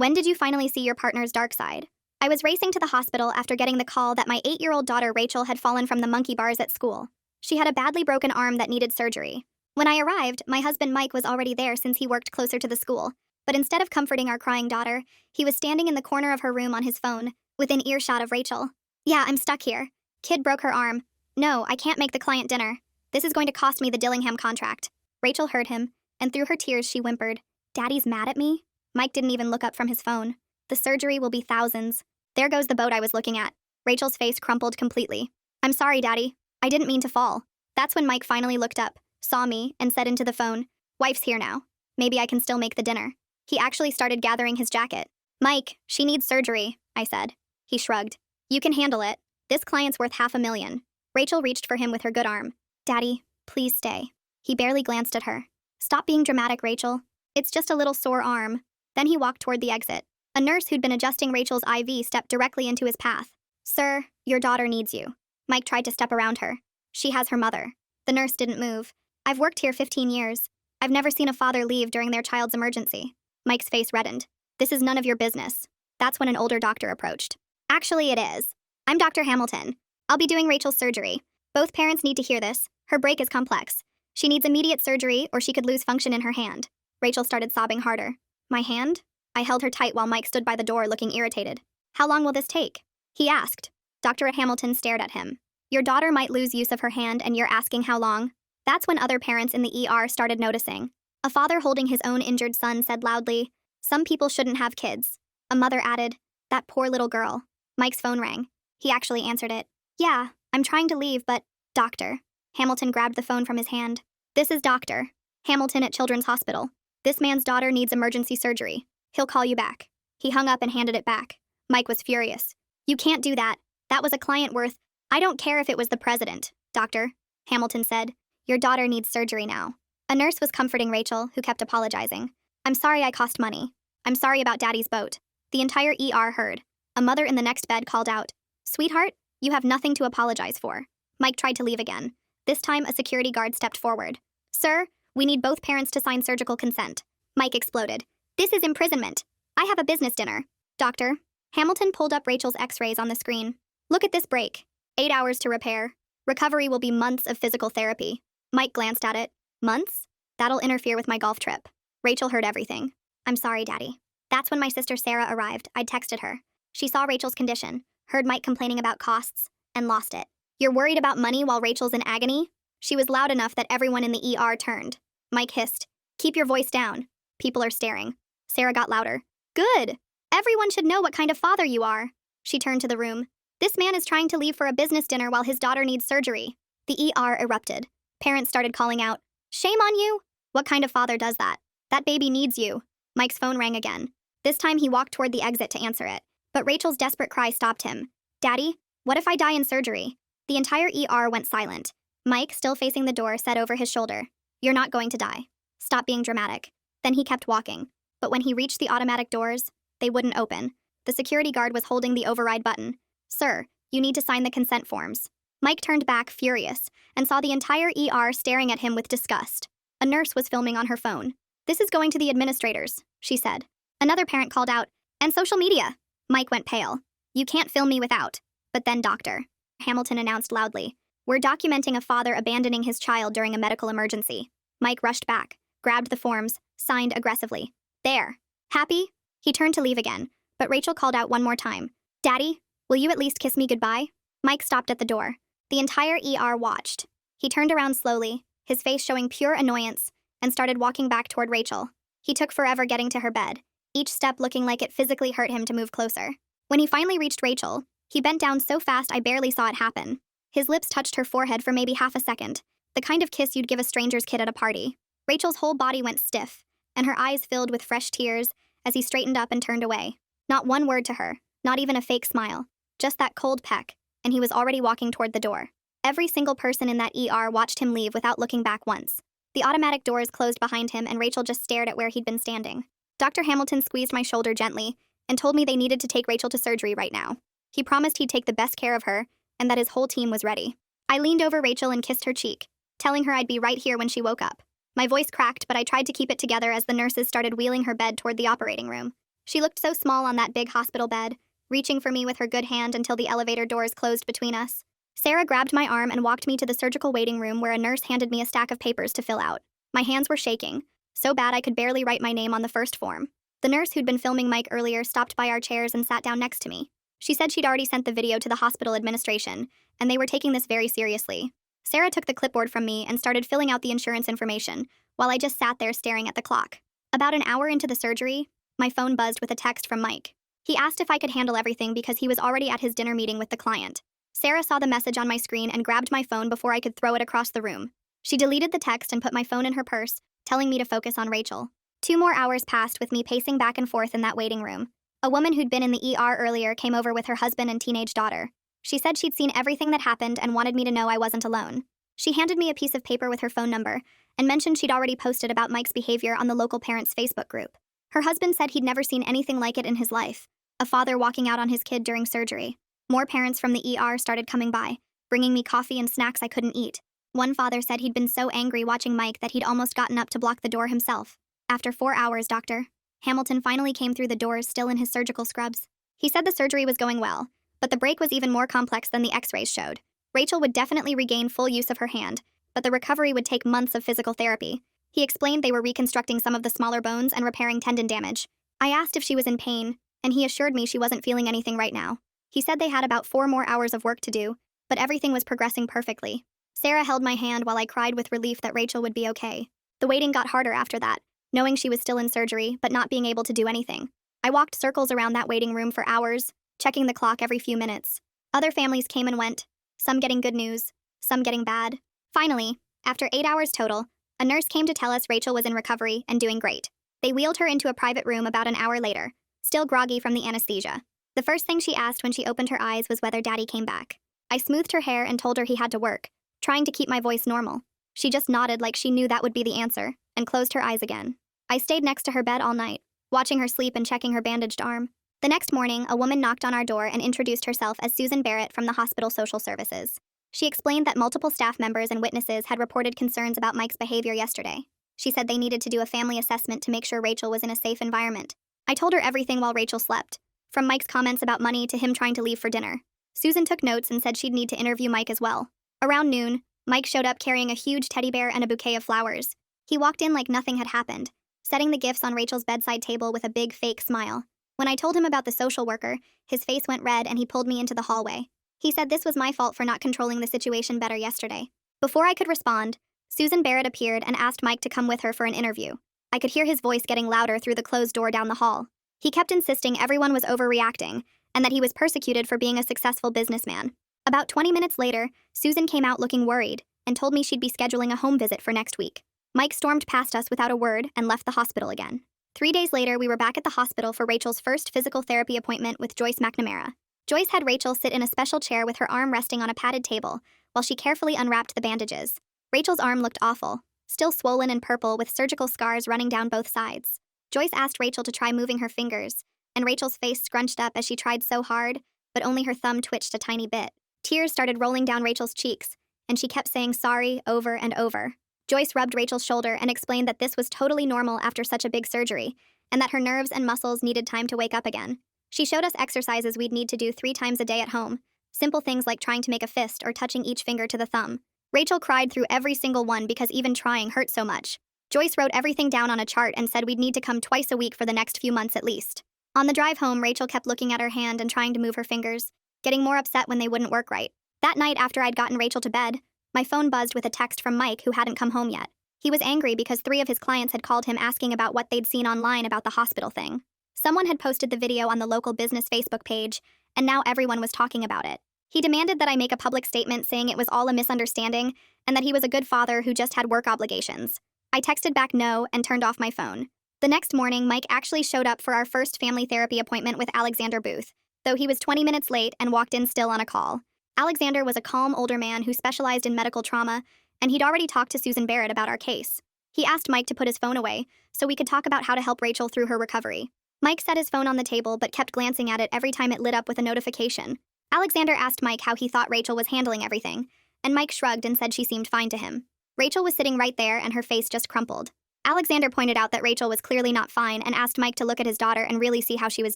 When did you finally see your partner's dark side? I was racing to the hospital after getting the call that my 8-year-old daughter Rachel had fallen from the monkey bars at school. She had a badly broken arm that needed surgery. When I arrived, my husband Mike was already there since he worked closer to the school. But instead of comforting our crying daughter, he was standing in the corner of her room on his phone, within earshot of Rachel. Yeah, I'm stuck here. Kid broke her arm. No, I can't make the client dinner. This is going to cost me the Dillingham contract. Rachel heard him, and through her tears she whimpered, Daddy's mad at me? Mike didn't even look up from his phone. The surgery will be thousands. There goes the boat I was looking at. Rachel's face crumpled completely. I'm sorry, Daddy. I didn't mean to fall. That's when Mike finally looked up, saw me, and said into the phone, Wife's here now. Maybe I can still make the dinner. He actually started gathering his jacket. Mike, she needs surgery, I said. He shrugged. You can handle it. This client's worth $500,000. Rachel reached for him with her good arm. Daddy, please stay. He barely glanced at her. Stop being dramatic, Rachel. It's just a little sore arm. Then he walked toward the exit. A nurse who'd been adjusting Rachel's IV stepped directly into his path. Sir, your daughter needs you. Mike tried to step around her. She has her mother. The nurse didn't move. I've worked here 15 years. I've never seen a father leave during their child's emergency. Mike's face reddened. This is none of your business. That's when an older doctor approached. Actually, it is. I'm Dr. Hamilton. I'll be doing Rachel's surgery. Both parents need to hear this. Her break is complex. She needs immediate surgery or she could lose function in her hand. Rachel started sobbing harder. My hand? I held her tight while Mike stood by the door looking irritated. How long will this take? He asked. Dr. Hamilton stared at him. Your daughter might lose use of her hand and you're asking how long? That's when other parents in the ER started noticing. A father holding his own injured son said loudly, Some people shouldn't have kids. A mother added, That poor little girl. Mike's phone rang. He actually answered it. Yeah, I'm trying to leave, but, Doctor. Hamilton grabbed the phone from his hand. This is Dr. Hamilton at Children's Hospital. This man's daughter needs emergency surgery. He'll call you back. He hung up and handed it back. Mike was furious. You can't do that. That was a client worth. I don't care if it was the president, Doctor. Hamilton said. Your daughter needs surgery now. A nurse was comforting Rachel, who kept apologizing. I'm sorry I cost money. I'm sorry about Daddy's boat. The entire ER heard. A mother in the next bed called out, Sweetheart, you have nothing to apologize for. Mike tried to leave again. This time, a security guard stepped forward. Sir, we need both parents to sign surgical consent. Mike exploded. This is imprisonment. I have a business dinner. Doctor. Hamilton pulled up Rachel's x-rays on the screen. Look at this break. 8 hours to repair. Recovery will be months of physical therapy. Mike glanced at it. Months? That'll interfere with my golf trip. Rachel heard everything. I'm sorry, Daddy. That's when my sister Sarah arrived. I'd texted her. She saw Rachel's condition, heard Mike complaining about costs, and lost it. You're worried about money while Rachel's in agony? She was loud enough that everyone in the ER turned. Mike hissed. Keep your voice down. People are staring. Sarah got louder. Good. Everyone should know what kind of father you are. She turned to the room. This man is trying to leave for a business dinner while his daughter needs surgery. The ER erupted. Parents started calling out, Shame on you! What kind of father does that? That baby needs you. Mike's phone rang again. This time he walked toward the exit to answer it. But Rachel's desperate cry stopped him. Daddy, what if I die in surgery? The entire ER went silent. Mike, still facing the door, said over his shoulder, You're not going to die. Stop being dramatic. Then he kept walking. But when he reached the automatic doors, they wouldn't open. The security guard was holding the override button. Sir, you need to sign the consent forms. Mike turned back, furious, and saw the entire ER staring at him with disgust. A nurse was filming on her phone. This is going to the administrators, she said. Another parent called out, And social media. Mike went pale. You can't film me without. But then Dr. Hamilton announced loudly, We're documenting a father abandoning his child during a medical emergency. Mike rushed back, grabbed the forms, signed aggressively. There. Happy? He turned to leave again, but Rachel called out one more time. Daddy, will you at least kiss me goodbye? Mike stopped at the door. The entire ER watched. He turned around slowly, his face showing pure annoyance, and started walking back toward Rachel. He took forever getting to her bed, each step looking like it physically hurt him to move closer. When he finally reached Rachel, he bent down so fast I barely saw it happen. His lips touched her forehead for maybe half a second, the kind of kiss you'd give a stranger's kid at a party. Rachel's whole body went stiff, and her eyes filled with fresh tears as he straightened up and turned away. Not one word to her, not even a fake smile, just that cold peck, and he was already walking toward the door. Every single person in that ER watched him leave without looking back once. The automatic doors closed behind him and Rachel just stared at where he'd been standing. Dr. Hamilton squeezed my shoulder gently and told me they needed to take Rachel to surgery right now. He promised he'd take the best care of her and that his whole team was ready. I leaned over Rachel and kissed her cheek, telling her I'd be right here when she woke up. My voice cracked, but I tried to keep it together as the nurses started wheeling her bed toward the operating room. She looked so small on that big hospital bed, reaching for me with her good hand until the elevator doors closed between us. Sarah grabbed my arm and walked me to the surgical waiting room where a nurse handed me a stack of papers to fill out. My hands were shaking, so bad I could barely write my name on the first form. The nurse who'd been filming Mike earlier stopped by our chairs and sat down next to me. She said she'd already sent the video to the hospital administration, and they were taking this very seriously. Sarah took the clipboard from me and started filling out the insurance information, while I just sat there staring at the clock. About an hour into the surgery, my phone buzzed with a text from Mike. He asked if I could handle everything because he was already at his dinner meeting with the client. Sarah saw the message on my screen and grabbed my phone before I could throw it across the room. She deleted the text and put my phone in her purse, telling me to focus on Rachel. 2 more hours passed with me pacing back and forth in that waiting room. A woman who'd been in the ER earlier came over with her husband and teenage daughter. She said she'd seen everything that happened and wanted me to know I wasn't alone. She handed me a piece of paper with her phone number and mentioned she'd already posted about Mike's behavior on the local parents' Facebook group. Her husband said he'd never seen anything like it in his life, a father walking out on his kid during surgery. More parents from the ER started coming by, bringing me coffee and snacks I couldn't eat. One father said he'd been so angry watching Mike that he'd almost gotten up to block the door himself. After 4 hours, Dr. Hamilton finally came through the doors still in his surgical scrubs. He said the surgery was going well, but the break was even more complex than the x-rays showed. Rachel would definitely regain full use of her hand, but the recovery would take months of physical therapy. He explained they were reconstructing some of the smaller bones and repairing tendon damage. I asked if she was in pain, and he assured me she wasn't feeling anything right now. He said they had about 4 more hours of work to do, but everything was progressing perfectly. Sarah held my hand while I cried with relief that Rachel would be okay. The waiting got harder after that, knowing she was still in surgery but not being able to do anything. I walked circles around that waiting room for hours, checking the clock every few minutes. Other families came and went, some getting good news, some getting bad. Finally, after 8 hours total, a nurse came to tell us Rachel was in recovery and doing great. They wheeled her into a private room about an hour later, still groggy from the anesthesia. The first thing she asked when she opened her eyes was whether Daddy came back. I smoothed her hair and told her he had to work, trying to keep my voice normal. She just nodded like she knew that would be the answer, and closed her eyes again. I stayed next to her bed all night, watching her sleep and checking her bandaged arm. The next morning, a woman knocked on our door and introduced herself as Susan Barrett from the hospital social services. She explained that multiple staff members and witnesses had reported concerns about Mike's behavior yesterday. She said they needed to do a family assessment to make sure Rachel was in a safe environment. I told her everything while Rachel slept, from Mike's comments about money to him trying to leave for dinner. Susan took notes and said she'd need to interview Mike as well. Around noon, Mike showed up carrying a huge teddy bear and a bouquet of flowers. He walked in like nothing had happened, setting the gifts on Rachel's bedside table with a big fake smile. When I told him about the social worker, his face went red and he pulled me into the hallway. He said this was my fault for not controlling the situation better yesterday. Before I could respond, Susan Barrett appeared and asked Mike to come with her for an interview. I could hear his voice getting louder through the closed door down the hall. He kept insisting everyone was overreacting and that he was persecuted for being a successful businessman. About 20 minutes later, Susan came out looking worried and told me she'd be scheduling a home visit for next week. Mike stormed past us without a word and left the hospital again. 3 days later, we were back at the hospital for Rachel's first physical therapy appointment with Joyce McNamara. Joyce had Rachel sit in a special chair with her arm resting on a padded table while she carefully unwrapped the bandages. Rachel's arm looked awful, still swollen and purple with surgical scars running down both sides. Joyce asked Rachel to try moving her fingers, and Rachel's face scrunched up as she tried so hard, but only her thumb twitched a tiny bit. Tears started rolling down Rachel's cheeks, and she kept saying sorry over and over. Joyce rubbed Rachel's shoulder and explained that this was totally normal after such a big surgery, and that her nerves and muscles needed time to wake up again. She showed us exercises we'd need to do 3 times a day at home, simple things like trying to make a fist or touching each finger to the thumb. Rachel cried through every single one because even trying hurt so much. Joyce wrote everything down on a chart and said we'd need to come twice a week for the next few months at least. On the drive home, Rachel kept looking at her hand and trying to move her fingers, getting more upset when they wouldn't work right. That night after I'd gotten Rachel to bed, my phone buzzed with a text from Mike who hadn't come home yet. He was angry because 3 of his clients had called him asking about what they'd seen online about the hospital thing. Someone had posted the video on the local business Facebook page, and now everyone was talking about it. He demanded that I make a public statement saying it was all a misunderstanding and that he was a good father who just had work obligations. I texted back no and turned off my phone. The next morning, Mike actually showed up for our first family therapy appointment with Alexander Booth, though he was 20 minutes late and walked in still on a call. Alexander was a calm older man who specialized in medical trauma, and he'd already talked to Susan Barrett about our case. He asked Mike to put his phone away so we could talk about how to help Rachel through her recovery. Mike set his phone on the table but kept glancing at it every time it lit up with a notification. Alexander asked Mike how he thought Rachel was handling everything, and Mike shrugged and said she seemed fine to him. Rachel was sitting right there and her face just crumpled. Alexander pointed out that Rachel was clearly not fine and asked Mike to look at his daughter and really see how she was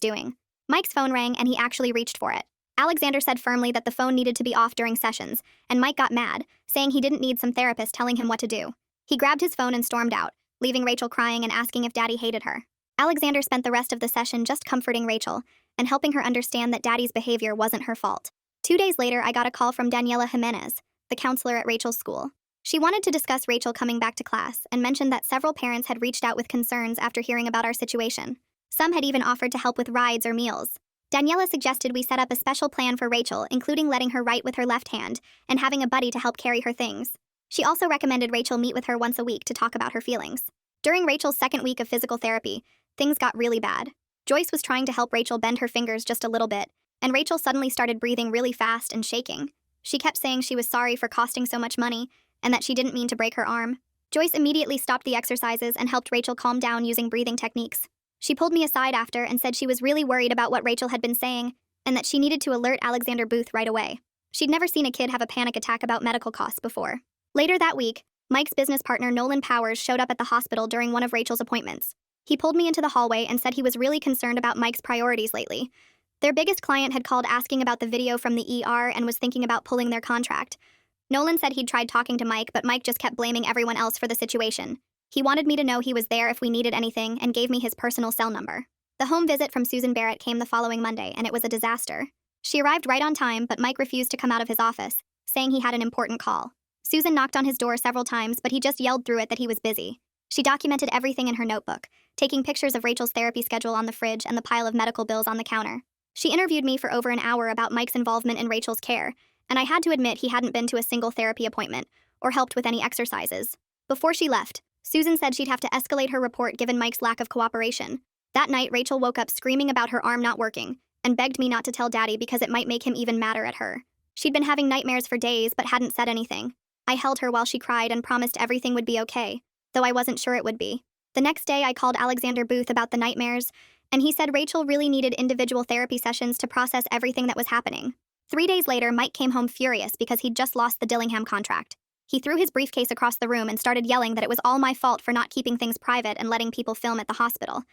doing. Mike's phone rang and he actually reached for it. Alexander said firmly that the phone needed to be off during sessions, and Mike got mad, saying he didn't need some therapist telling him what to do. He grabbed his phone and stormed out, leaving Rachel crying and asking if Daddy hated her. Alexander spent the rest of the session just comforting Rachel and helping her understand that Daddy's behavior wasn't her fault. 2 days later, I got a call from Daniela Jimenez, the counselor at Rachel's school. She wanted to discuss Rachel coming back to class and mentioned that several parents had reached out with concerns after hearing about our situation. Some had even offered to help with rides or meals. Daniela suggested we set up a special plan for Rachel, including letting her write with her left hand and having a buddy to help carry her things. She also recommended Rachel meet with her once a week to talk about her feelings. During Rachel's second week of physical therapy, things got really bad. Joyce was trying to help Rachel bend her fingers just a little bit, and Rachel suddenly started breathing really fast and shaking. She kept saying she was sorry for costing so much money and that she didn't mean to break her arm. Joyce immediately stopped the exercises and helped Rachel calm down using breathing techniques. She pulled me aside after and said she was really worried about what Rachel had been saying and that she needed to alert Alexander Booth right away. She'd never seen a kid have a panic attack about medical costs before. Later that week, Mike's business partner Nolan Powers showed up at the hospital during one of Rachel's appointments. He pulled me into the hallway and said he was really concerned about Mike's priorities lately. Their biggest client had called asking about the video from the ER and was thinking about pulling their contract. Nolan said he'd tried talking to Mike, but Mike just kept blaming everyone else for the situation. He wanted me to know he was there if we needed anything and gave me his personal cell number. The home visit from Susan Barrett came the following Monday, and it was a disaster. She arrived right on time, but Mike refused to come out of his office, saying he had an important call. Susan knocked on his door several times, but he just yelled through it that he was busy. She documented everything in her notebook, taking pictures of Rachel's therapy schedule on the fridge and the pile of medical bills on the counter. She interviewed me for over an hour about Mike's involvement in Rachel's care, and I had to admit he hadn't been to a single therapy appointment or helped with any exercises. Before she left, Susan said she'd have to escalate her report given Mike's lack of cooperation. That night, Rachel woke up screaming about her arm not working and begged me not to tell Daddy because it might make him even madder at her. She'd been having nightmares for days but hadn't said anything. I held her while she cried and promised everything would be okay, though I wasn't sure it would be. The next day, I called Alexander Booth about the nightmares, and he said Rachel really needed individual therapy sessions to process everything that was happening. 3 days later, Mike came home furious because he'd just lost the Dillingham contract. He threw his briefcase across the room and started yelling that it was all my fault for not keeping things private and letting people film at the hospital.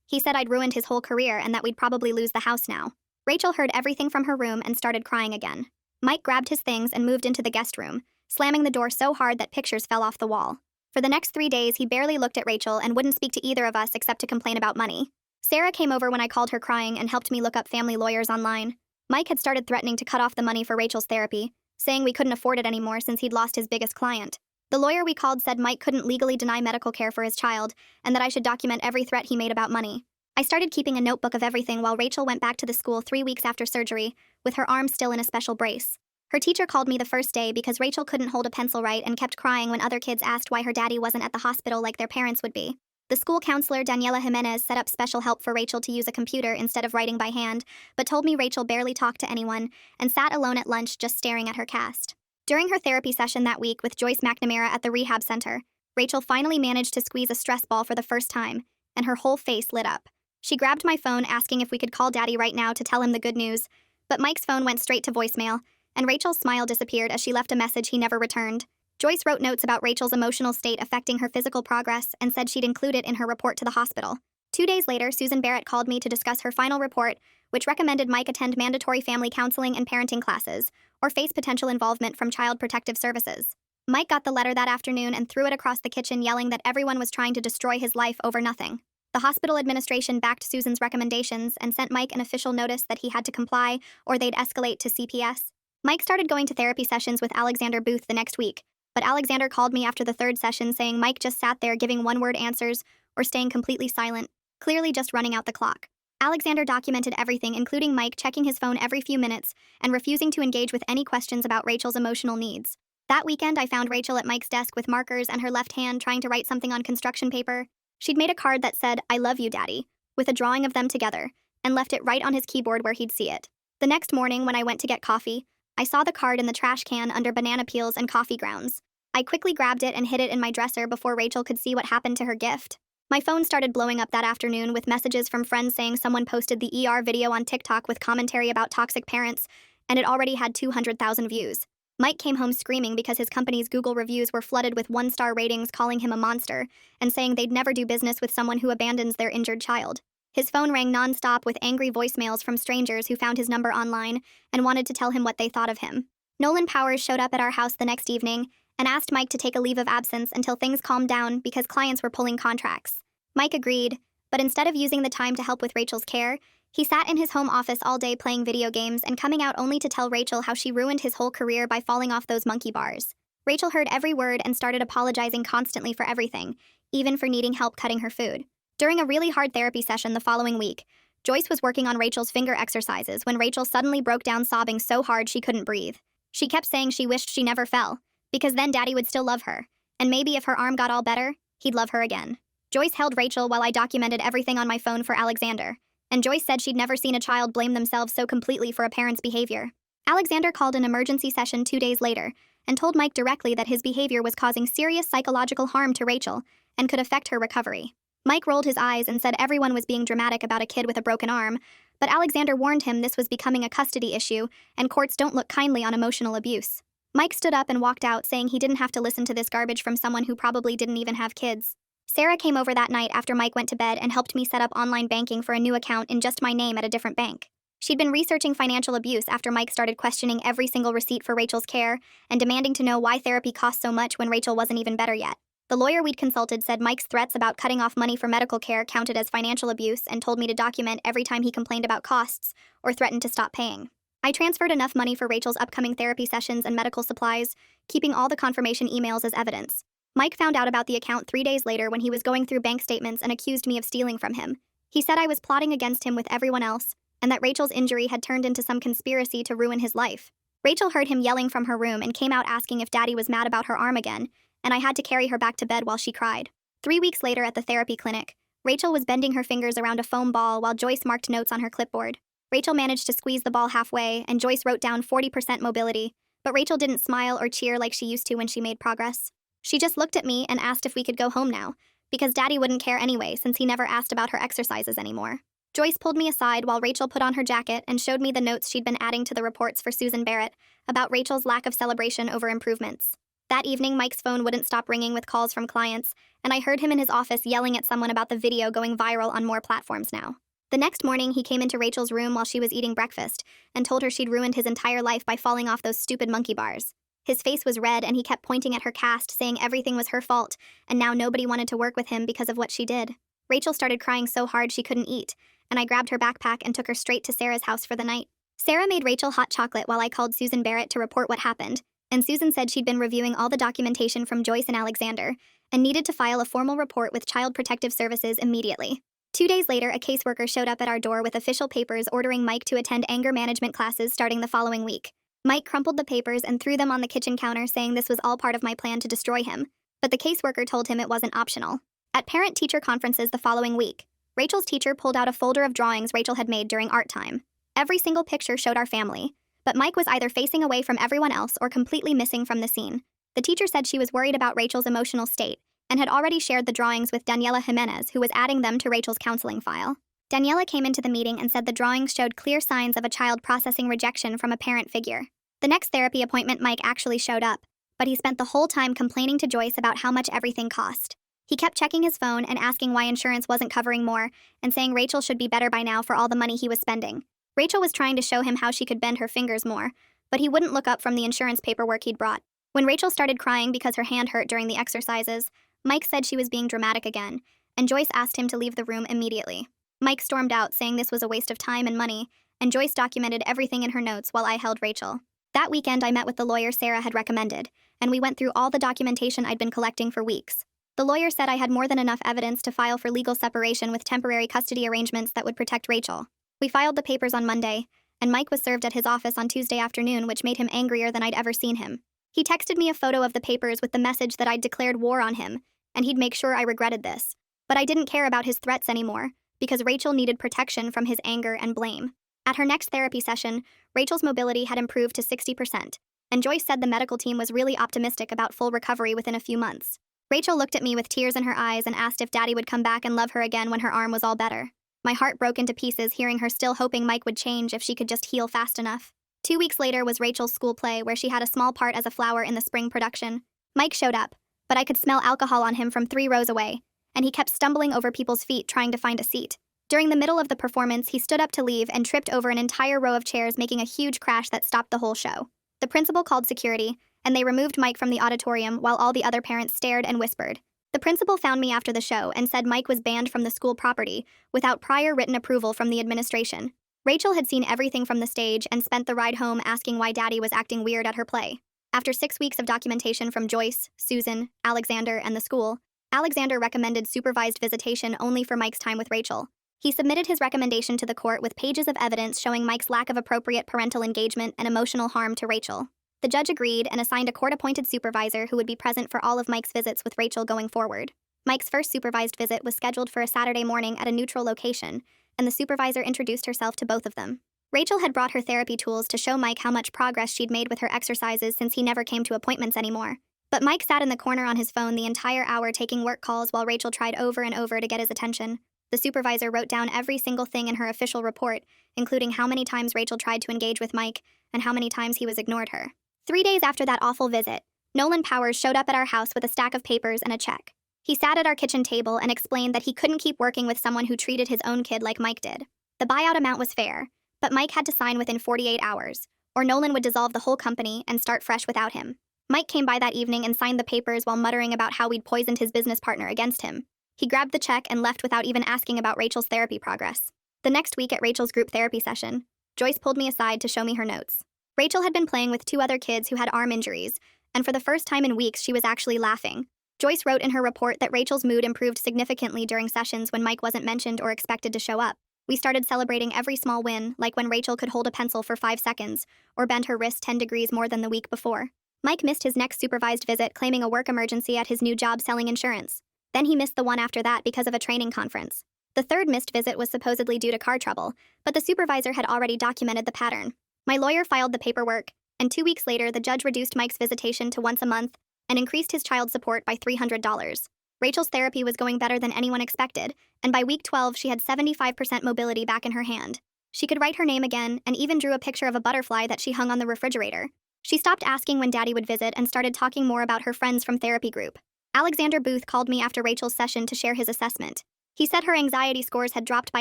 He said I'd ruined his whole career and that we'd probably lose the house now. Rachel heard everything from her room and started crying again. Mike grabbed his things and moved into the guest room, slamming the door so hard that pictures fell off the wall. For the next 3 days, he barely looked at Rachel and wouldn't speak to either of us except to complain about money. Sarah came over when I called her crying and helped me look up family lawyers online. Mike had started threatening to cut off the money for Rachel's therapy, saying we couldn't afford it anymore since he'd lost his biggest client. The lawyer we called said Mike couldn't legally deny medical care for his child and that I should document every threat he made about money. I started keeping a notebook of everything while Rachel went back to the school 3 weeks after surgery, with her arm still in a special brace. Her teacher called me the first day because Rachel couldn't hold a pencil right and kept crying when other kids asked why her daddy wasn't at the hospital like their parents would be. The school counselor, Daniela Jimenez, set up special help for Rachel to use a computer instead of writing by hand, but told me Rachel barely talked to anyone and sat alone at lunch just staring at her cast. During her therapy session that week with Joyce McNamara at the rehab center, Rachel finally managed to squeeze a stress ball for the first time, and her whole face lit up. She grabbed my phone asking if we could call Daddy right now to tell him the good news, but Mike's phone went straight to voicemail, and Rachel's smile disappeared as she left a message he never returned. Joyce wrote notes about Rachel's emotional state affecting her physical progress and said she'd include it in her report to the hospital. 2 days later, Susan Barrett called me to discuss her final report, which recommended Mike attend mandatory family counseling and parenting classes, or face potential involvement from Child Protective Services. Mike got the letter that afternoon and threw it across the kitchen, yelling that everyone was trying to destroy his life over nothing. The hospital administration backed Susan's recommendations and sent Mike an official notice that he had to comply or they'd escalate to CPS. Mike started going to therapy sessions with Alexander Booth the next week, but Alexander called me after the third session saying Mike just sat there giving one-word answers or staying completely silent, clearly just running out the clock. Alexander documented everything, including Mike checking his phone every few minutes and refusing to engage with any questions about Rachel's emotional needs. That weekend, I found Rachel at Mike's desk with markers and her left hand trying to write something on construction paper. She'd made a card that said, "I love you, Daddy," with a drawing of them together, and left it right on his keyboard where he'd see it. The next morning, when I went to get coffee, I saw the card in the trash can under banana peels and coffee grounds. I quickly grabbed it and hid it in my dresser before Rachel could see what happened to her gift. My phone started blowing up that afternoon with messages from friends saying someone posted the ER video on TikTok with commentary about toxic parents, and it already had 200,000 views. Mike came home screaming because his company's Google reviews were flooded with one-star ratings calling him a monster and saying they'd never do business with someone who abandons their injured child. His phone rang nonstop with angry voicemails from strangers who found his number online and wanted to tell him what they thought of him. Nolan Powers showed up at our house the next evening and asked Mike to take a leave of absence until things calmed down because clients were pulling contracts. Mike agreed, but instead of using the time to help with Rachel's care, he sat in his home office all day playing video games and coming out only to tell Rachel how she ruined his whole career by falling off those monkey bars. Rachel heard every word and started apologizing constantly for everything, even for needing help cutting her food. During a really hard therapy session the following week, Joyce was working on Rachel's finger exercises when Rachel suddenly broke down sobbing so hard she couldn't breathe. She kept saying she wished she never fell, because then Daddy would still love her, and maybe if her arm got all better, he'd love her again. Joyce held Rachel while I documented everything on my phone for Alexander, and Joyce said she'd never seen a child blame themselves so completely for a parent's behavior. Alexander called an emergency session 2 days later and told Mike directly that his behavior was causing serious psychological harm to Rachel and could affect her recovery. Mike rolled his eyes and said everyone was being dramatic about a kid with a broken arm, but Alexander warned him this was becoming a custody issue and courts don't look kindly on emotional abuse. Mike stood up and walked out saying he didn't have to listen to this garbage from someone who probably didn't even have kids. Sarah came over that night after Mike went to bed and helped me set up online banking for a new account in just my name at a different bank. She'd been researching financial abuse after Mike started questioning every single receipt for Rachel's care and demanding to know why therapy cost so much when Rachel wasn't even better yet. The lawyer we'd consulted said Mike's threats about cutting off money for medical care counted as financial abuse and told me to document every time he complained about costs or threatened to stop paying. I transferred enough money for Rachel's upcoming therapy sessions and medical supplies, keeping all the confirmation emails as evidence. Mike found out about the account 3 days later when he was going through bank statements and accused me of stealing from him. He said I was plotting against him with everyone else, and that Rachel's injury had turned into some conspiracy to ruin his life. Rachel heard him yelling from her room and came out asking if Daddy was mad about her arm again, and I had to carry her back to bed while she cried. 3 weeks later at the therapy clinic, Rachel was bending her fingers around a foam ball while Joyce marked notes on her clipboard. Rachel managed to squeeze the ball halfway, and Joyce wrote down 40% mobility, but Rachel didn't smile or cheer like she used to when she made progress. She just looked at me and asked if we could go home now, because Daddy wouldn't care anyway since he never asked about her exercises anymore. Joyce pulled me aside while Rachel put on her jacket and showed me the notes she'd been adding to the reports for Susan Barrett about Rachel's lack of celebration over improvements. That evening, Mike's phone wouldn't stop ringing with calls from clients, and I heard him in his office yelling at someone about the video going viral on more platforms now. The next morning, he came into Rachel's room while she was eating breakfast and told her she'd ruined his entire life by falling off those stupid monkey bars. His face was red and he kept pointing at her cast, saying everything was her fault, and now nobody wanted to work with him because of what she did. Rachel started crying so hard she couldn't eat, and I grabbed her backpack and took her straight to Sarah's house for the night. Sarah made Rachel hot chocolate while I called Susan Barrett to report what happened, and Susan said she'd been reviewing all the documentation from Joyce and Alexander and needed to file a formal report with Child Protective Services immediately. 2 days later, a caseworker showed up at our door with official papers ordering Mike to attend anger management classes starting the following week. Mike crumpled the papers and threw them on the kitchen counter, saying this was all part of my plan to destroy him, but the caseworker told him it wasn't optional. At parent-teacher conferences the following week, Rachel's teacher pulled out a folder of drawings Rachel had made during art time. Every single picture showed our family, but Mike was either facing away from everyone else or completely missing from the scene. The teacher said she was worried about Rachel's emotional state and had already shared the drawings with Daniela Jimenez, who was adding them to Rachel's counseling file. Daniela came into the meeting and said the drawings showed clear signs of a child processing rejection from a parent figure. The next therapy appointment, Mike actually showed up, but he spent the whole time complaining to Joyce about how much everything cost. He kept checking his phone and asking why insurance wasn't covering more and saying Rachel should be better by now for all the money he was spending. Rachel was trying to show him how she could bend her fingers more, but he wouldn't look up from the insurance paperwork he'd brought. When Rachel started crying because her hand hurt during the exercises, Mike said she was being dramatic again, and Joyce asked him to leave the room immediately. Mike stormed out, saying this was a waste of time and money, and Joyce documented everything in her notes while I held Rachel. That weekend, I met with the lawyer Sarah had recommended, and we went through all the documentation I'd been collecting for weeks. The lawyer said I had more than enough evidence to file for legal separation with temporary custody arrangements that would protect Rachel. We filed the papers on Monday, and Mike was served at his office on Tuesday afternoon, which made him angrier than I'd ever seen him. He texted me a photo of the papers with the message that I'd declared war on him, and he'd make sure I regretted this. But I didn't care about his threats anymore, because Rachel needed protection from his anger and blame. At her next therapy session, Rachel's mobility had improved to 60%, and Joyce said the medical team was really optimistic about full recovery within a few months. Rachel looked at me with tears in her eyes and asked if Daddy would come back and love her again when her arm was all better. My heart broke into pieces hearing her still hoping Mike would change if she could just heal fast enough. 2 weeks later was Rachel's school play, where she had a small part as a flower in the spring production. Mike showed up, but I could smell alcohol on him from 3 rows away, and he kept stumbling over people's feet trying to find a seat. During the middle of the performance, he stood up to leave and tripped over an entire row of chairs, making a huge crash that stopped the whole show. The principal called security, and they removed Mike from the auditorium while all the other parents stared and whispered. The principal found me after the show and said Mike was banned from the school property without prior written approval from the administration. Rachel had seen everything from the stage and spent the ride home asking why Daddy was acting weird at her play. After 6 weeks of documentation from Joyce, Susan, Alexander, and the school, Alexander recommended supervised visitation only for Mike's time with Rachel. He submitted his recommendation to the court with pages of evidence showing Mike's lack of appropriate parental engagement and emotional harm to Rachel. The judge agreed and assigned a court-appointed supervisor who would be present for all of Mike's visits with Rachel going forward. Mike's first supervised visit was scheduled for a Saturday morning at a neutral location, and the supervisor introduced herself to both of them. Rachel had brought her therapy tools to show Mike how much progress she'd made with her exercises since he never came to appointments anymore. But Mike sat in the corner on his phone the entire hour taking work calls while Rachel tried over and over to get his attention. The supervisor wrote down every single thing in her official report, including how many times Rachel tried to engage with Mike and how many times he was ignored her. 3 days after that awful visit, Nolan Powers showed up at our house with a stack of papers and a check. He sat at our kitchen table and explained that he couldn't keep working with someone who treated his own kid like Mike did. The buyout amount was fair, but Mike had to sign within 48 hours, or Nolan would dissolve the whole company and start fresh without him. Mike came by that evening and signed the papers while muttering about how we'd poisoned his business partner against him. He grabbed the check and left without even asking about Rachel's therapy progress. The next week at Rachel's group therapy session, Joyce pulled me aside to show me her notes. Rachel had been playing with 2 other kids who had arm injuries, and for the first time in weeks she was actually laughing. Joyce wrote in her report that Rachel's mood improved significantly during sessions when Mike wasn't mentioned or expected to show up. We started celebrating every small win, like when Rachel could hold a pencil for 5 seconds, or bend her wrist 10 degrees more than the week before. Mike missed his next supervised visit, claiming a work emergency at his new job selling insurance. Then he missed the one after that because of a training conference. The third missed visit was supposedly due to car trouble, but the supervisor had already documented the pattern. My lawyer filed the paperwork, and 2 weeks later the judge reduced Mike's visitation to once a month and increased his child support by $300. Rachel's therapy was going better than anyone expected, and by week 12 she had 75% mobility back in her hand. She could write her name again and even drew a picture of a butterfly that she hung on the refrigerator. She stopped asking when Daddy would visit and started talking more about her friends from therapy group. Alexander Booth called me after Rachel's session to share his assessment. He said her anxiety scores had dropped by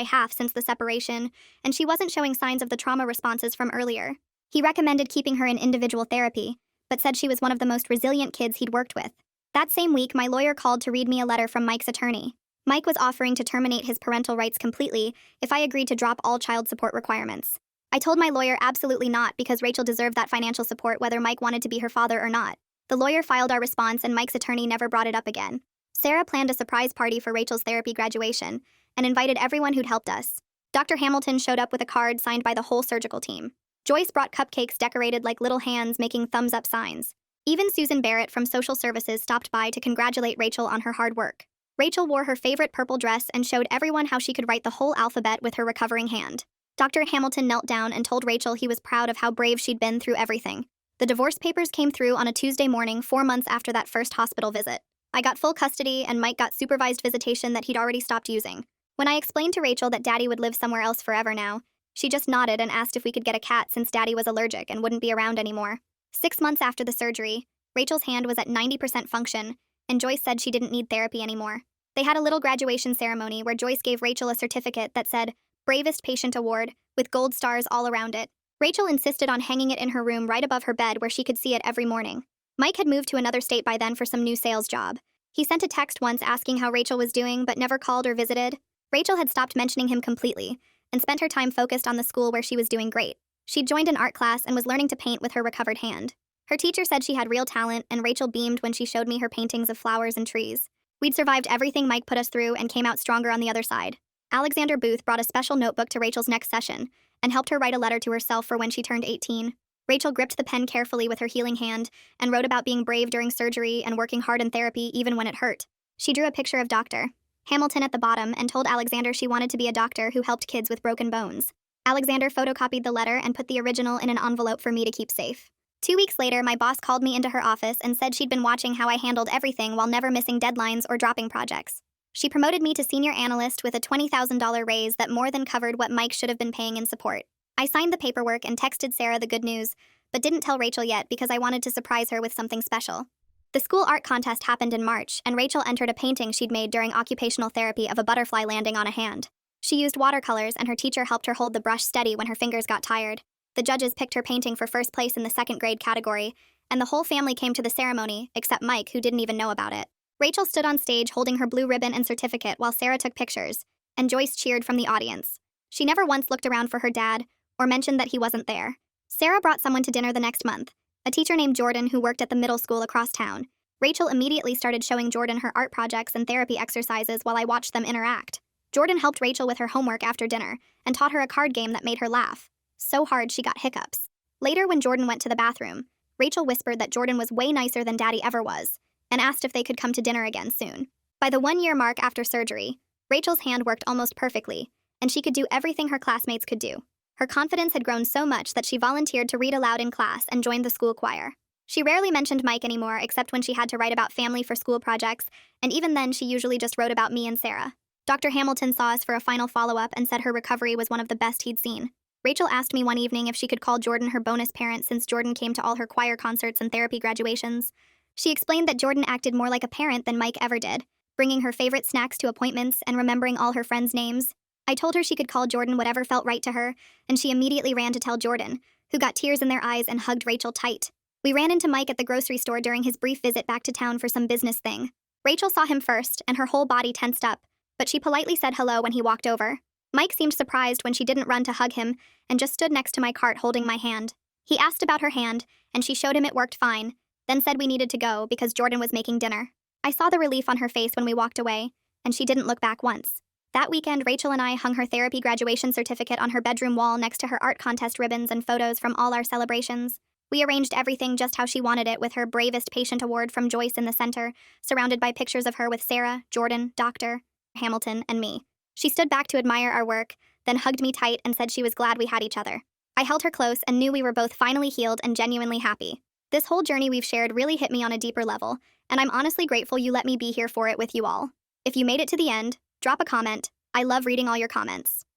half since the separation, and she wasn't showing signs of the trauma responses from earlier. He recommended keeping her in individual therapy, but said she was one of the most resilient kids he'd worked with. That same week, my lawyer called to read me a letter from Mike's attorney. Mike was offering to terminate his parental rights completely if I agreed to drop all child support requirements. I told my lawyer absolutely not, because Rachel deserved that financial support whether Mike wanted to be her father or not. The lawyer filed our response and Mike's attorney never brought it up again. Sarah planned a surprise party for Rachel's therapy graduation and invited everyone who'd helped us. Dr. Hamilton showed up with a card signed by the whole surgical team. Joyce brought cupcakes decorated like little hands making thumbs-up signs. Even Susan Barrett from Social Services stopped by to congratulate Rachel on her hard work. Rachel wore her favorite purple dress and showed everyone how she could write the whole alphabet with her recovering hand. Dr. Hamilton knelt down and told Rachel he was proud of how brave she'd been through everything. The divorce papers came through on a Tuesday morning 4 months after that first hospital visit. I got full custody and Mike got supervised visitation that he'd already stopped using. When I explained to Rachel that Daddy would live somewhere else forever now, she just nodded and asked if we could get a cat since Daddy was allergic and wouldn't be around anymore. 6 months after the surgery, Rachel's hand was at 90% function, and Joyce said she didn't need therapy anymore. They had a little graduation ceremony where Joyce gave Rachel a certificate that said, Bravest Patient Award, with gold stars all around it. Rachel insisted on hanging it in her room right above her bed where she could see it every morning. Mike had moved to another state by then for some new sales job. He sent a text once asking how Rachel was doing but never called or visited. Rachel had stopped mentioning him completely and spent her time focused on the school where she was doing great. She'd joined an art class and was learning to paint with her recovered hand. Her teacher said she had real talent, and Rachel beamed when she showed me her paintings of flowers and trees. We'd survived everything Mike put us through and came out stronger on the other side. Alexander Booth brought a special notebook to Rachel's next session and helped her write a letter to herself for when she turned 18. Rachel gripped the pen carefully with her healing hand and wrote about being brave during surgery and working hard in therapy even when it hurt. She drew a picture of Dr. Hamilton at the bottom and told Alexander she wanted to be a doctor who helped kids with broken bones. Alexander photocopied the letter and put the original in an envelope for me to keep safe. 2 weeks later, my boss called me into her office and said she'd been watching how I handled everything while never missing deadlines or dropping projects. She promoted me to senior analyst with a $20,000 raise that more than covered what Mike should have been paying in support. I signed the paperwork and texted Sarah the good news, but didn't tell Rachel yet because I wanted to surprise her with something special. The school art contest happened in March, and Rachel entered a painting she'd made during occupational therapy of a butterfly landing on a hand. She used watercolors, and her teacher helped her hold the brush steady when her fingers got tired. The judges picked her painting for first place in the second grade category, and the whole family came to the ceremony, except Mike, who didn't even know about it. Rachel stood on stage holding her blue ribbon and certificate while Sarah took pictures, and Joyce cheered from the audience. She never once looked around for her dad, or mentioned that he wasn't there. Sarah brought someone to dinner the next month, a teacher named Jordan who worked at the middle school across town. Rachel immediately started showing Jordan her art projects and therapy exercises while I watched them interact. Jordan helped Rachel with her homework after dinner, and taught her a card game that made her laugh. So hard she got hiccups. Later, when Jordan went to the bathroom, Rachel whispered that Jordan was way nicer than Daddy ever was, and asked if they could come to dinner again soon. By the 1-year mark after surgery, Rachel's hand worked almost perfectly, and she could do everything her classmates could do. Her confidence had grown so much that she volunteered to read aloud in class and joined the school choir. She rarely mentioned Mike anymore except when she had to write about family for school projects, and even then she usually just wrote about me and Sarah. Dr. Hamilton saw us for a final follow-up and said her recovery was one of the best he'd seen. Rachel asked me one evening if she could call Jordan her bonus parent since Jordan came to all her choir concerts and therapy graduations. She explained that Jordan acted more like a parent than Mike ever did, bringing her favorite snacks to appointments and remembering all her friends' names. I told her she could call Jordan whatever felt right to her, and she immediately ran to tell Jordan, who got tears in their eyes and hugged Rachel tight. We ran into Mike at the grocery store during his brief visit back to town for some business thing. Rachel saw him first, and her whole body tensed up, but she politely said hello when he walked over. Mike seemed surprised when she didn't run to hug him, and just stood next to my cart holding my hand. He asked about her hand, and she showed him it worked fine, then said we needed to go because Jordan was making dinner. I saw the relief on her face when we walked away, and she didn't look back once. That weekend, Rachel and I hung her therapy graduation certificate on her bedroom wall next to her art contest ribbons and photos from all our celebrations. We arranged everything just how she wanted it, with her Bravest Patient Award from Joyce in the center, surrounded by pictures of her with Sarah, Jordan, Dr. Hamilton, and me. She stood back to admire our work, then hugged me tight and said she was glad we had each other. I held her close and knew we were both finally healed and genuinely happy. This whole journey we've shared really hit me on a deeper level, and I'm honestly grateful you let me be here for it with you all. If you made it to the end, drop a comment. I love reading all your comments.